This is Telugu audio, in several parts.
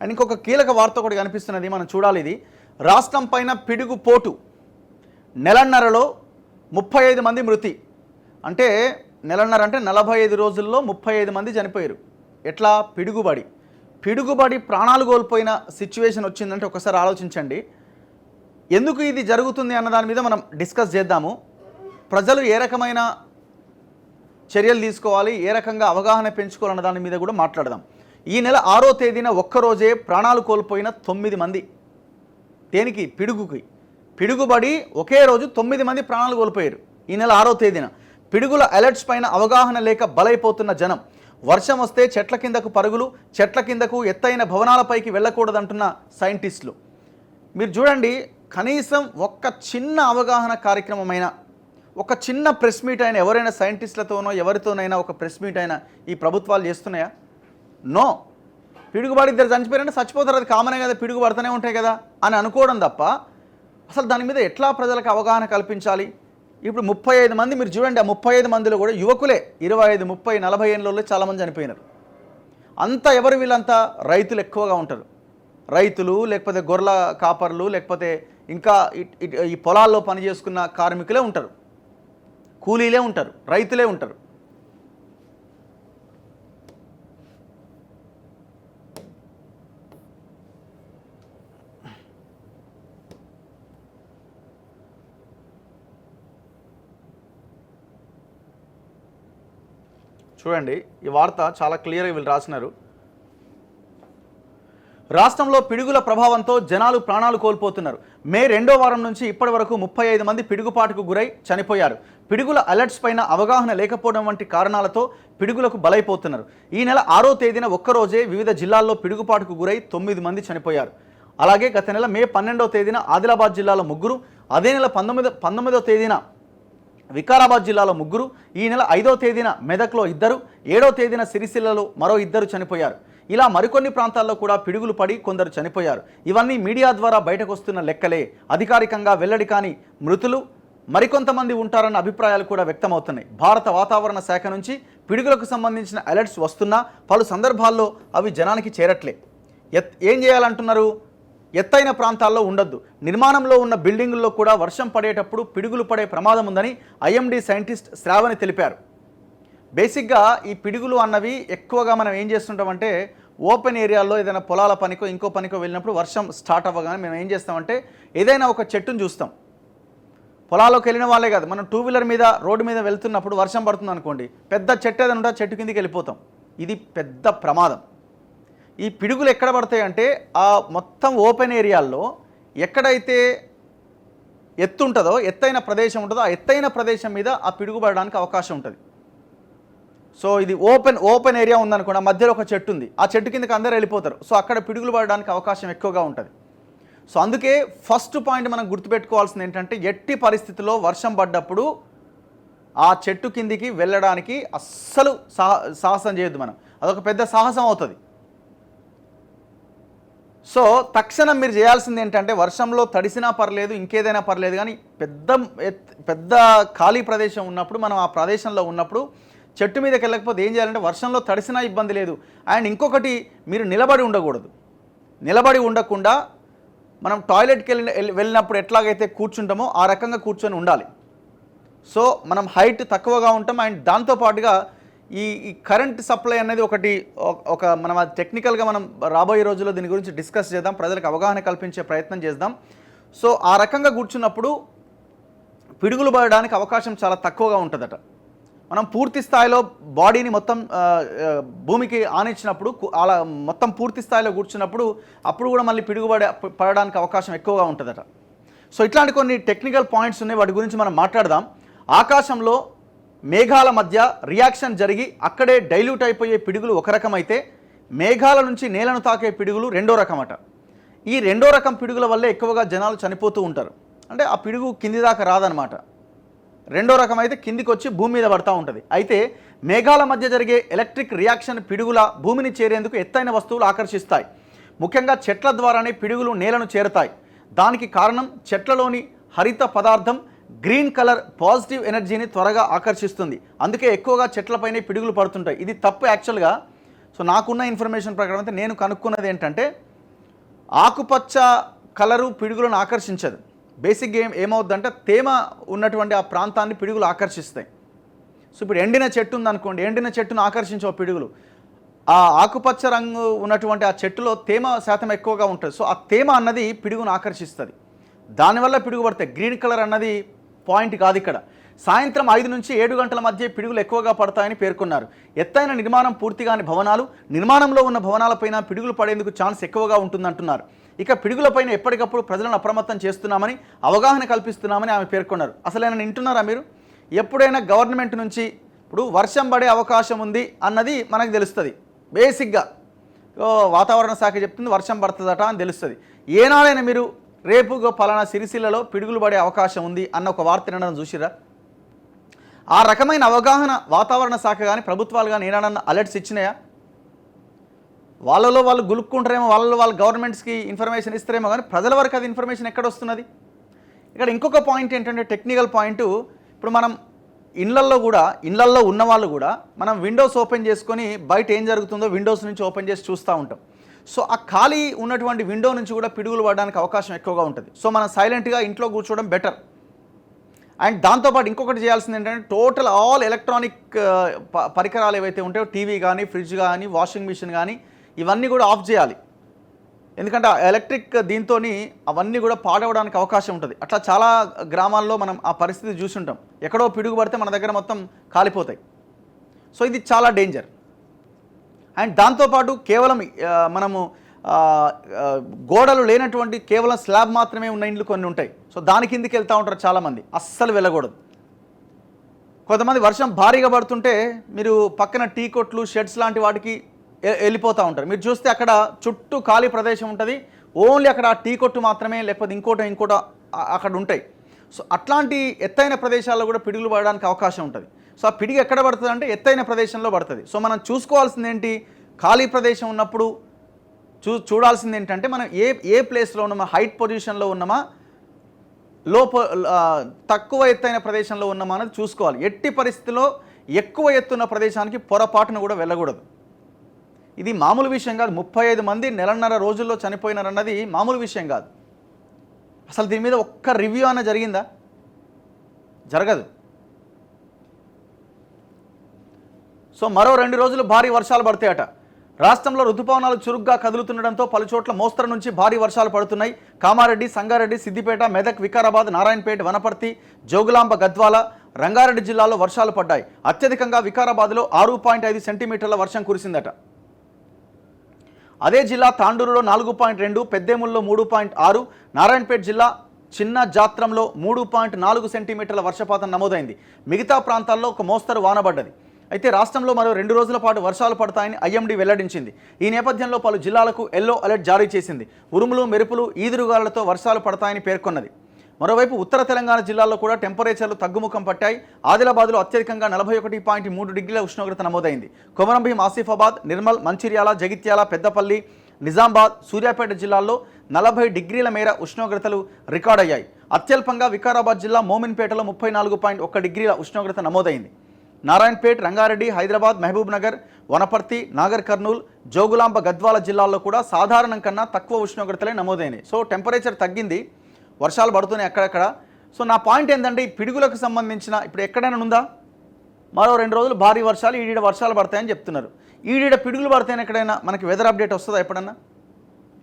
అండ్ ఇంకొక కీలక వార్త ఒకటి కనిపిస్తున్నది, మనం చూడాలి. ఇది రాష్ట్రం పైన పిడుగు పోటు, నెలన్నరలో 35 మంది మృతి. అంటే నెలన్నర అంటే 45 రోజుల్లో 35 మంది చనిపోయారు. ఎట్లా? పిడుగుబడి ప్రాణాలు కోల్పోయిన సిచ్యువేషన్ వచ్చిందంటే ఒకసారి ఆలోచించండి. ఎందుకు ఇది జరుగుతుంది అన్న దాని మీద మనం డిస్కస్ చేద్దాము. ప్రజలు ఏ రకమైన చర్యలు తీసుకోవాలి, ఏ రకంగా అవగాహన పెంచుకోవాలన్న దాని మీద కూడా మాట్లాడదాం. ఈ నెల 6వ తేదీన ఒక్కరోజే ప్రాణాలు కోల్పోయిన 9 మంది. దేనికి? పిడుగుబడి ఒకే రోజు 9 మంది ప్రాణాలు కోల్పోయారు. ఈ నెల 6వ తేదీన పిడుగుల అలర్ట్స్ పైన అవగాహన లేక బలైపోతున్న జనం. వర్షం వస్తే చెట్ల కిందకు పరుగులు, చెట్ల కిందకు ఎత్తైన భవనాలపైకి వెళ్ళకూడదంటున్న సైంటిస్టులు. మీరు చూడండి, కనీసం ఒక్క చిన్న అవగాహన కార్యక్రమమైన, ఒక చిన్న ప్రెస్ మీట్ అయినా, ఎవరైనా సైంటిస్టులతోనో ఎవరితోనైనా ఒక ప్రెస్ మీట్ అయినా ఈ ప్రభుత్వాలు చేస్తున్నాయా? నో. పిడుగుబడి ఇద్దరు చనిపోయారంటే చచ్చిపోతారు, అది కామనే కదా, పిడుగు పడుతూనే ఉంటాయి కదా అని అనుకోవడం తప్ప అసలు దాని మీద ఎట్లా ప్రజలకు అవగాహన కల్పించాలి? ఇప్పుడు 35 మంది మీరు చూడండి, ఆ 35 మందిలో కూడా యువకులే. 25, 30, 40 ఏళ్ళలో చాలామంది చనిపోయినారు. అంతా ఎవరు? వీళ్ళంతా రైతులు ఎక్కువగా ఉంటారు. రైతులు, లేకపోతే గొర్రెల కాపర్లు, లేకపోతే ఇంకా ఈ పొలాల్లో పనిచేసుకున్న కార్మికులే ఉంటారు, కూలీలే ఉంటారు, రైతులే ఉంటారు. చూడండి, ఈ వార్త చాలా క్లియర్గా వీళ్ళు రాసినారు. రాష్ట్రంలో పిడుగుల ప్రభావంతో జనాలు ప్రాణాలు కోల్పోతున్నారు. మే 2వ వారం నుంచి ఇప్పటి వరకు 35 మంది పిడుగుపాటుకు గురై చనిపోయారు. పిడుగుల అలర్ట్స్ పైన అవగాహన లేకపోవడం వంటి కారణాలతో పిడుగులకు బలైపోతున్నారు. ఈ నెల 6వ తేదీన ఒక్కరోజే వివిధ జిల్లాల్లో పిడుగుపాటుకు గురై 9 మంది చనిపోయారు. అలాగే గత నెల మే 12వ తేదీన ఆదిలాబాద్ జిల్లాలో 3, అదే నెల 19వ తేదీన వికారాబాద్ జిల్లాలో 3, ఈ నెల 5వ తేదీన మెదక్లో 2, 7వ తేదీన సిరిసిల్లలో మరో 2 చనిపోయారు. ఇలా మరికొన్ని ప్రాంతాల్లో కూడా పిడుగులు పడి కొందరు చనిపోయారు. ఇవన్నీ మీడియా ద్వారా బయటకు వస్తున్న లెక్కలే. అధికారికంగా వెల్లడి కాని మృతులు మరికొంతమంది ఉంటారన్న అభిప్రాయాలు కూడా వ్యక్తమవుతున్నాయి. భారత వాతావరణ శాఖ నుంచి పిడుగులకు సంబంధించిన అలర్ట్స్ వస్తున్నా పలు సందర్భాల్లో అవి జనానికి చేరట్లే. ఏం చేయాలంటున్నారు? ఎత్తైన ప్రాంతాల్లో ఉండొద్దు. నిర్మాణంలో ఉన్న బిల్డింగుల్లో కూడా వర్షం పడేటప్పుడు పిడుగులు పడే ప్రమాదం ఉందని ఐఎండీ సైంటిస్ట్ శ్రావణి తెలిపారు. బేసిక్గా ఈ పిడుగులు అన్నవి ఎక్కువగా మనం ఏం చేస్తుంటామంటే, ఓపెన్ ఏరియాల్లో ఏదైనా పొలాల పనికో ఇంకో పనికో వెళ్ళినప్పుడు వర్షం స్టార్ట్ అవ్వగానే మేము ఏం చేస్తామంటే ఏదైనా ఒక చెట్టును చూస్తాం. పొలాల్లోకి వెళ్ళిన వాళ్ళే కాదు, మనం 2 వీలర్ మీద రోడ్డు మీద వెళ్తున్నప్పుడు వర్షం పడుతుంది అనుకోండి, పెద్ద చెట్టు ఏదైనా ఉంటే చెట్టు కిందికి వెళ్ళిపోతాం. ఇది పెద్ద ప్రమాదం. ఈ పిడుగులు ఎక్కడ పడతాయి అంటే ఆ మొత్తం ఓపెన్ ఏరియాల్లో ఎక్కడైతే ఎత్తు ఉంటుందో, ఎత్తైన ప్రదేశం ఉంటుందో, ఆ ఎత్తైన ప్రదేశం మీద ఆ పిడుగు పడడానికి అవకాశం ఉంటుంది. సో ఇది ఓపెన్ ఏరియా ఉందనుకోండి, ఆ మధ్యలో ఒక చెట్టు ఉంది, ఆ చెట్టు కిందకి అందరూ వెళ్ళిపోతారు. సో అక్కడ పిడుగులు పడడానికి అవకాశం ఎక్కువగా ఉంటుంది. సో అందుకే ఫస్ట్ పాయింట్ మనం గుర్తుపెట్టుకోవాల్సింది ఏంటంటే, ఎట్టి పరిస్థితుల్లో వర్షం పడ్డప్పుడు ఆ చెట్టు కిందికి వెళ్ళడానికి అస్సలు సాహసం చేయొద్దు. మనం అదొక పెద్ద సాహసం అవుతుంది. సో తక్షణం మీరు చేయాల్సింది ఏంటంటే, వర్షంలో తడిసినా పర్లేదు, ఇంకేదైనా పర్లేదు, కానీ పెద్ద ఖాళీ ప్రదేశం ఉన్నప్పుడు, మనం ఆ ప్రదేశంలో ఉన్నప్పుడు చెట్టు మీదకి వెళ్ళకపోతే ఏం చేయాలంటే, వర్షంలో తడిసినా ఇబ్బంది లేదు. అండ్ ఇంకొకటి, మీరు నిలబడి ఉండకూడదు. నిలబడి ఉండకుండా మనం టాయిలెట్కి వెళ్ళినప్పుడు ఎట్లాగైతే కూర్చుంటామో ఆ రకంగా కూర్చొని ఉండాలి. సో మనం హైట్ తక్కువగా ఉంటాం. అండ్ దాంతోపాటుగా ఈ కరెంట్ సప్లై అనేది మనం టెక్నికల్గా మనం రాబోయే రోజుల్లో దీని గురించి డిస్కస్ చేద్దాం, ప్రజలకు అవగాహన కల్పించే ప్రయత్నం చేద్దాం. సో ఆ రకంగా కూర్చున్నప్పుడు పిడుగులు పడడానికి అవకాశం చాలా తక్కువగా ఉంటుందట. మనం పూర్తి స్థాయిలో బాడీని మొత్తం భూమికి ఆనిచ్చినప్పుడు, అలా మొత్తం పూర్తి స్థాయిలో కూర్చున్నప్పుడు అప్పుడు కూడా మళ్ళీ పిడుగు పడడానికి అవకాశం ఎక్కువగా ఉంటుందట. సో ఇట్లాంటి కొన్ని టెక్నికల్ పాయింట్స్ ఉన్నాయి, వాటి గురించి మనం మాట్లాడదాం. ఆకాశంలో మేఘాల మధ్య రియాక్షన్ జరిగి అక్కడే డైల్యూట్ అయిపోయే పిడుగులు ఒక రకమైతే, మేఘాల నుంచి నేలను తాకే పిడుగులు రెండో రకం అట. ఈ రెండో రకం పిడుగుల వల్లే ఎక్కువగా జనాలు చనిపోతూ ఉంటారు. అంటే ఆ పిడుగు కింది దాకా రాదనమాట. రెండో రకం అయితే కిందికి వచ్చి భూమి మీద పడుతూ ఉంటుంది. అయితే మేఘాల మధ్య జరిగే ఎలక్ట్రిక్ రియాక్షన్ పిడుగుల భూమిని చేరేందుకు ఎత్తైన వస్తువులు ఆకర్షిస్తాయి. ముఖ్యంగా చెట్ల ద్వారానే పిడుగులు నేలను చేరుతాయి. దానికి కారణం చెట్లలోని హరిత పదార్థం గ్రీన్ కలర్ పాజిటివ్ ఎనర్జీని త్వరగా ఆకర్షిస్తుంది. అందుకే ఎక్కువగా చెట్లపైనే పిడుగులు పడుతుంటాయి. ఇది తప్పు యాక్చువల్గా. సో నాకున్న ఇన్ఫర్మేషన్ ప్రకారం అయితే నేను కనుక్కున్నది ఏంటంటే, ఆకుపచ్చ కలరు పిడుగులను ఆకర్షించదు. బేసిక్గా ఏమవుద్దంటే తేమ ఉన్నటువంటి ఆ ప్రాంతాన్ని పిడుగులు ఆకర్షిస్తాయి. సో ఇప్పుడు ఎండిన చెట్టు ఉందనుకోండి, ఎండిన చెట్టును ఆకర్షించే పిడుగులు ఆ ఆకుపచ్చ రంగు ఉన్నటువంటి ఆ చెట్టులో తేమ శాతం ఎక్కువగా ఉంటుంది. సో ఆ తేమ అన్నది పిడుగును ఆకర్షిస్తుంది, దానివల్ల పిడుగు పడతాయి. గ్రీన్ కలర్ అన్నది పాయింట్ కాదు ఇక్కడ. సాయంత్రం 5 నుంచి 7 గంటల మధ్య పిడుగులు ఎక్కువగా పడతాయని పేర్కొన్నారు. ఎత్తైన నిర్మాణం పూర్తిగాని భవనాలు, నిర్మాణంలో ఉన్న భవనాలపైన పిడుగులు పడేందుకు ఛాన్స్ ఎక్కువగా ఉంటుందంటున్నారు. ఇక పిడుగులపైన ఎప్పటికప్పుడు ప్రజలను అప్రమత్తం చేస్తున్నామని, అవగాహన కల్పిస్తున్నామని ఆమె పేర్కొన్నారు. అసలు ఆయన వింటున్నారా మీరు? ఎప్పుడైనా గవర్నమెంట్ నుంచి ఇప్పుడు వర్షం పడే అవకాశం ఉంది అన్నది మనకు తెలుస్తుంది. బేసిక్గా వాతావరణ శాఖ చెప్తుంది వర్షం పడుతుందట అని తెలుస్తుంది. ఏనాడైనా మీరు రేపు పలానా సిరిసిల్లలో పిడుగులు పడే అవకాశం ఉంది అన్న ఒక వార్త వినడం చూసిరా? ఆ రకమైన అవగాహన వాతావరణ శాఖ కానీ ప్రభుత్వాలు కానీ ఏనాడన్నా అలర్ట్స్ ఇచ్చినాయా? వాళ్ళలో వాళ్ళు గులుక్కుంటారేమో, వాళ్ళు గవర్నమెంట్స్కి ఇన్ఫర్మేషన్ ఇస్తారేమో, కానీ ప్రజల వరకు అది ఇన్ఫర్మేషన్ ఎక్కడ వస్తున్నది? ఇక్కడ ఇంకొక పాయింట్ ఏంటంటే టెక్నికల్ పాయింట్. ఇప్పుడు మనం ఇళ్లల్లో ఉన్న వాళ్ళు కూడా మనం విండోస్ ఓపెన్ చేసుకొని బయట ఏం జరుగుతుందో విండోస్ నుంచి ఓపెన్ చేసి చూస్తూ ఉంటాం. సో ఆ ఖాళీ ఉన్నటువంటి విండో నుంచి కూడా పిడుగులు పడడానికి అవకాశం ఎక్కువగా ఉంటుంది. సో మనం సైలెంట్గా ఇంట్లో కూర్చోవడం బెటర్. అండ్ దాంతోపాటు ఇంకొకటి చేయాల్సింది ఏంటంటే టోటల్ ఆల్ ఎలక్ట్రానిక్ పరికరాలు ఏవైతే ఉంటాయో, టీవీ కానీ, ఫ్రిడ్జ్ కానీ, వాషింగ్ మిషన్ కానీ, ఇవన్నీ కూడా ఆఫ్ చేయాలి. ఎందుకంటే ఆ ఎలక్ట్రిక్ దీంతో అవన్నీ కూడా పాడవడానికి అవకాశం ఉంటుంది. అట్లా చాలా గ్రామాల్లో మనం ఆ పరిస్థితి చూసుంటాం. ఎక్కడో పిడుగు పడితే మన దగ్గర మొత్తం కాలిపోతాయి. సో ఇది చాలా డేంజర్. అండ్ దాంతోపాటు కేవలం మనము గోడలు లేనటువంటి కేవలం స్లాబ్ మాత్రమే ఉన్న ఇండ్లు కొన్ని ఉంటాయి. సో దాని కిందికి వెళ్తూ ఉంటారు చాలామంది. అస్సలు వెళ్ళకూడదు. కొంతమంది వర్షం భారీగా పడుతుంటే మీరు పక్కన టీ కొట్లు, షెడ్స్ లాంటి వాటికి వెళ్ళిపోతూ ఉంటారు. మీరు చూస్తే అక్కడ చుట్టూ ఖాళీ ప్రదేశం ఉంటుంది. ఓన్లీ అక్కడ టీ కొట్టు మాత్రమే, లేకపోతే ఇంకోటో అక్కడ ఉంటాయి. సో అట్లాంటి ఎత్తైన ప్రదేశాల్లో కూడా పిడుగులు పడడానికి అవకాశం ఉంటుంది. సో ఆ పిడుగు ఎక్కడ పడుతుంది అంటే ఎత్తైన ప్రదేశంలో పడుతుంది. సో మనం చూసుకోవాల్సింది ఏంటి? ఖాళీ ప్రదేశం ఉన్నప్పుడు చూడాల్సింది ఏంటంటే మనం ఏ ప్లేస్లో ఉన్నామా, హైట్ పొజిషన్లో ఉన్నామా, తక్కువ ఎత్తైన ప్రదేశంలో ఉన్నామా అనేది చూసుకోవాలి. ఎట్టి పరిస్థితిలో ఎక్కువ ఎత్తున్న ప్రదేశానికి పొరపాటును కూడా వెళ్ళకూడదు. ఇది మామూలు విషయం కాదు. 35 మంది నెలన్నర రోజుల్లో చనిపోయినారన్నది మామూలు విషయం కాదు. అసలు దీని మీద ఒక్క రివ్యూ అన్న జరిగిందా? జరగదు. సో మరో 2 రోజులు భారీ వర్షాలు పడతాయట. రాష్ట్రంలో ఋతుపవనాలు చురుగ్గా కదులుతుండడంతో పలుచోట్ల మోస్తరు నుంచి భారీ వర్షాలు పడుతున్నాయి. కామారెడ్డి, సంగారెడ్డి, సిద్దిపేట, మెదక్, వికారాబాద్, నారాయణపేట, వనపర్తి, జోగులాంబ, గద్వాల, రంగారెడ్డి జిల్లాల్లో వర్షాలు పడ్డాయి. అత్యధికంగా వికారాబాద్లో 6.5 సెంటీమీటర్ల వర్షం కురిసిందట. అదే జిల్లా తాండూరులో 4.2, పెద్దేముల్లో 3.6, నారాయణపేట జిల్లా చిన్న జాత్రంలో 3.4 సెంటీమీటర్ల వర్షపాతం నమోదైంది. మిగతా ప్రాంతాల్లో ఒక మోస్తరు వానబడ్డది. అయితే రాష్ట్రంలో మరో 2 రోజుల పాటు వర్షాలు పడతాయని ఐఎండీ వెల్లడించింది. ఈ నేపథ్యంలో పలు జిల్లాలకు ఎల్లో అలర్ట్ జారీ చేసింది. ఉరుములు, మెరుపులు, ఈదురుగాలులతో వర్షాలు పడతాయని పేర్కొన్నది. మరోవైపు ఉత్తర తెలంగాణ జిల్లాల్లో కూడా టెంపరేచర్లు తగ్గుముఖం పట్టాయి. ఆదిలాబాద్లో అత్యధికంగా 41.3 డిగ్రీల ఉష్ణోగ్రత నమోదైంది. కొమరంభీం, ఆసిఫాబాద్, నిర్మల్, మంచిర్యాల, జగిత్యాల, పెద్దపల్లి, నిజామాబాద్, సూర్యాపేట జిల్లాల్లో 40 డిగ్రీల మేర ఉష్ణోగ్రతలు రికార్డయ్యాయి. అత్యల్పంగా వికారాబాద్ జిల్లా మోమిన్పేటలో 34.1 డిగ్రీల ఉష్ణోగ్రత నమోదైంది. నారాయణపేట్, రంగారెడ్డి, హైదరాబాద్, మహబూబ్ నగర్, వనపర్తి, నాగర్ కర్నూల్, జోగులాంబ, గద్వాల జిల్లాల్లో కూడా సాధారణం కన్నా తక్కువ ఉష్ణోగ్రతలే నమోదైనాయి. సో టెంపరేచర్ తగ్గింది, వర్షాలు పడుతున్నాయి అక్కడక్కడ. సో నా పాయింట్ ఏంటంటే ఈ పిడుగులకు సంబంధించిన ఇప్పుడు ఎక్కడైనా ఉందా? మరో 2 రోజులు భారీ వర్షాలు, ఈడీడ వర్షాలు పడతాయని చెప్తున్నారు. ఈడీడ పిడుగులు పడతాయని ఎక్కడైనా మనకి వెదర్ అప్డేట్ వస్తుందా ఎప్పుడన్నా?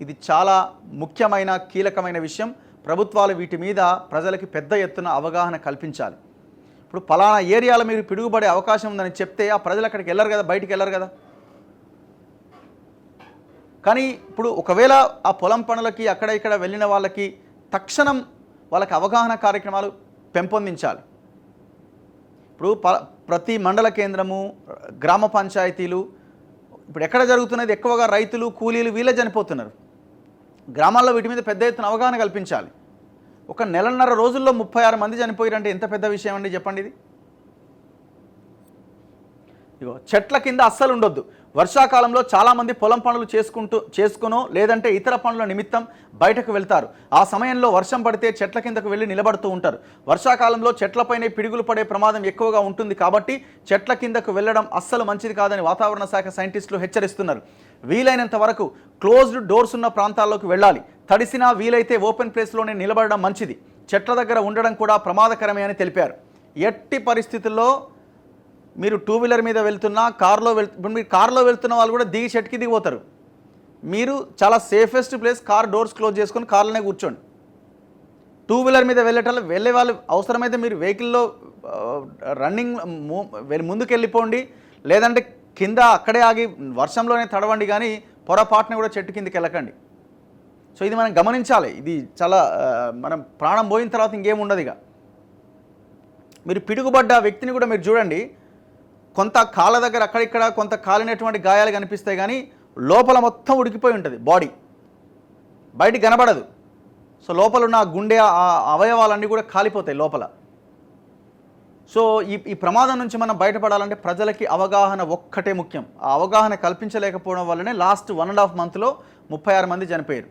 ఇది చాలా ముఖ్యమైన, కీలకమైన విషయం. ప్రభుత్వాలు వీటి మీద ప్రజలకి పెద్ద ఎత్తున అవగాహన కల్పించాలి. ఇప్పుడు పలానా ఏరియాలో మీరు పిడుగుపడే అవకాశం ఉందని చెప్తే ఆ ప్రజలు అక్కడికి వెళ్ళరు కదా, బయటికి వెళ్ళరు కదా. కానీ ఇప్పుడు ఒకవేళ ఆ పొలం పనులకి అక్కడ ఇక్కడ వెళ్ళిన వాళ్ళకి తక్షణం వాళ్ళకి అవగాహన కార్యక్రమాలు పెంపొందించాలి. ఇప్పుడు ప్రతి మండల కేంద్రము, గ్రామ పంచాయతీలు ఇప్పుడు ఎక్కడ జరుగుతున్నది? ఎక్కువగా రైతులు, కూలీలు వీళ్ళే చనిపోతున్నారు. గ్రామాల్లో వీటి మీద పెద్ద ఎత్తున అవగాహన కల్పించాలి. ఒక నెలన్నర రోజుల్లో 36 మంది చనిపోయారంటే ఎంత పెద్ద విషయం అండి, చెప్పండి ఇది. ఇగో చెట్ల కింద అస్సలు ఉండొద్దు. వర్షాకాలంలో చాలామంది పొలం పనులు చేసుకునో లేదంటే ఇతర పనుల నిమిత్తం బయటకు వెళ్తారు. ఆ సమయంలో వర్షం పడితే చెట్ల కిందకు వెళ్ళి నిలబడుతూ ఉంటారు. వర్షాకాలంలో చెట్లపైనే పిడుగులు పడే ప్రమాదం ఎక్కువగా ఉంటుంది కాబట్టి చెట్ల కిందకు వెళ్ళడం అస్సలు మంచిది కాదని వాతావరణ శాఖ సైంటిస్టులు హెచ్చరిస్తున్నారు. వీలైనంత వరకు క్లోజ్డ్ డోర్స్ ఉన్న ప్రాంతాల్లోకి వెళ్ళాలి. తడిసినా వీలైతే ఓపెన్ ప్లేస్లోనే నిలబడడం మంచిది. చెట్ల దగ్గర ఉండడం కూడా ప్రమాదకరమే అని తెలిపారు. ఎట్టి పరిస్థితుల్లో మీరు టూ వీలర్ మీద వెళ్తున్నా మీరు కార్లో వెళ్తున్న వాళ్ళు కూడా దిగి చెట్టుకి దిగిపోతారు. మీరు safest place car doors close చేసుకొని కార్లోనే కూర్చోండి. టూ వీలర్ మీద వెళ్ళే వాళ్ళు అవసరమైతే మీరు వెహికల్లో రన్నింగ్ ముందుకు వెళ్ళిపోండి, లేదంటే కింద అక్కడే ఆగి వర్షంలోనే తడవండి, కానీ పొరపాటున కూడా చెట్టు కిందకి వెళ్ళకండి. సో ఇది మనం గమనించాలి. ఇది మనం ప్రాణం పోయిన తర్వాత ఇంకేం ఉండదు. ఇక మీరు పిడుగుపడ్డ వ్యక్తిని కూడా మీరు చూడండి, కొంత కాళ్ళ దగ్గర అక్కడిక్కడ కొంత కాలినటువంటి గాయాలు కనిపిస్తాయి, కానీ లోపల మొత్తం ఉడికిపోయి ఉంటుంది. బాడీ బయటికి కనబడదు. సో లోపల ఉన్న గుండె అవయవాలన్నీ కూడా కాలిపోతాయి లోపల. సో ఈ ప్రమాదం నుంచి మనం బయటపడాలంటే ప్రజలకి అవగాహన ఒక్కటే ముఖ్యం. ఆ అవగాహన కల్పించలేకపోవడం వల్లనే లాస్ట్ 1.5 మంత్లో 36 మంది చనిపోయారు.